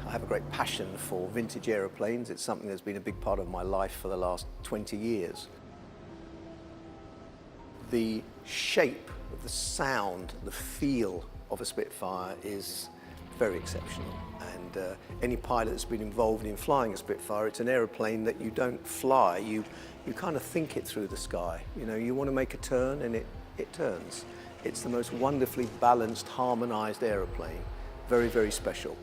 I have a great passion for vintage aeroplanes. It's something that's been a big part of my life for the last 20 years. The shape, the sound, the feel of a Spitfire is very exceptional. And any pilot that's been involved in flying a Spitfire, it's an aeroplane that you don't fly, you kind of think it through the sky. You know, you want to make a turn and it turns. It's the most wonderfully balanced, harmonized aeroplane. Very, very special.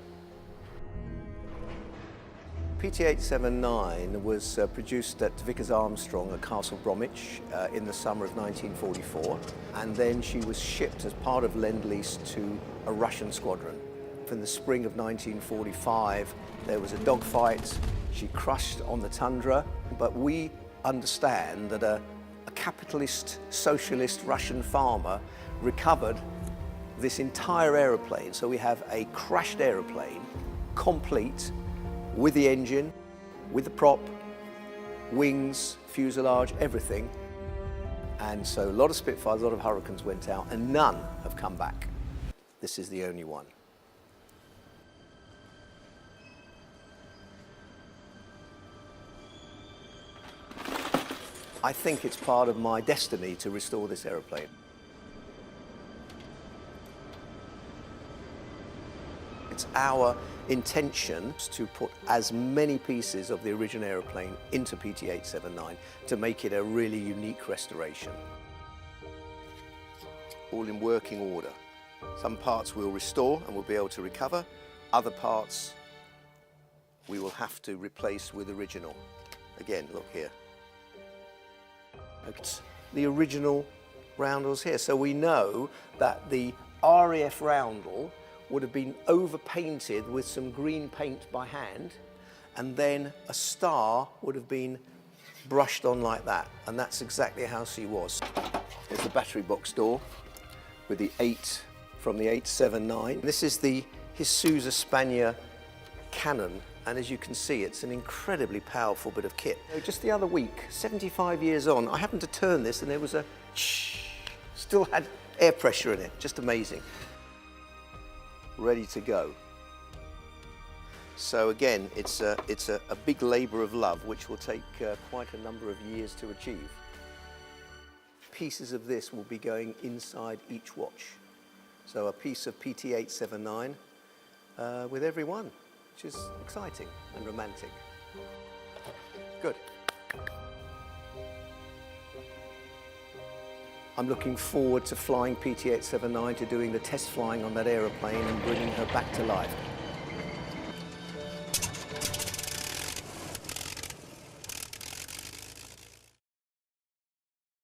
PT879 was produced at Vickers Armstrong at Castle Bromwich in the summer of 1944, and then she was shipped as part of Lend-Lease to a Russian squadron. In the spring of 1945, there was a dogfight. She crushed on the tundra, but we understand that a capitalist, socialist Russian farmer recovered this entire aeroplane. So we have a crashed aeroplane, complete, with the engine, with the prop, wings, fuselage, everything. And so a lot of Spitfires, a lot of Hurricanes went out, and none have come back. This is the only one. I think it's part of my destiny to restore this aeroplane. It's our intention to put as many pieces of the original aeroplane into PT879 to make it a really unique restoration. All in working order. Some parts we'll restore and we'll be able to recover. Other parts we will have to replace with original. Again, look here. It's the original roundels here. So we know that the RAF roundel would have been overpainted with some green paint by hand, and then a star would have been brushed on like that, and that's exactly how she was. There's the battery box door with the 8 from the 879. This is the Isuzu Spanier cannon, and as you can see, it's an incredibly powerful bit of kit. Just the other week, 75 years on, I happened to turn this and there was a still had air pressure in it, just amazing. Ready to go. So again, it's a big labour of love, which will take quite a number of years to achieve. Pieces of this will be going inside each watch. So a piece of PT879 with every one, which is exciting and romantic. Good. I'm looking forward to flying PT879, to doing the test flying on that aeroplane and bringing her back to life.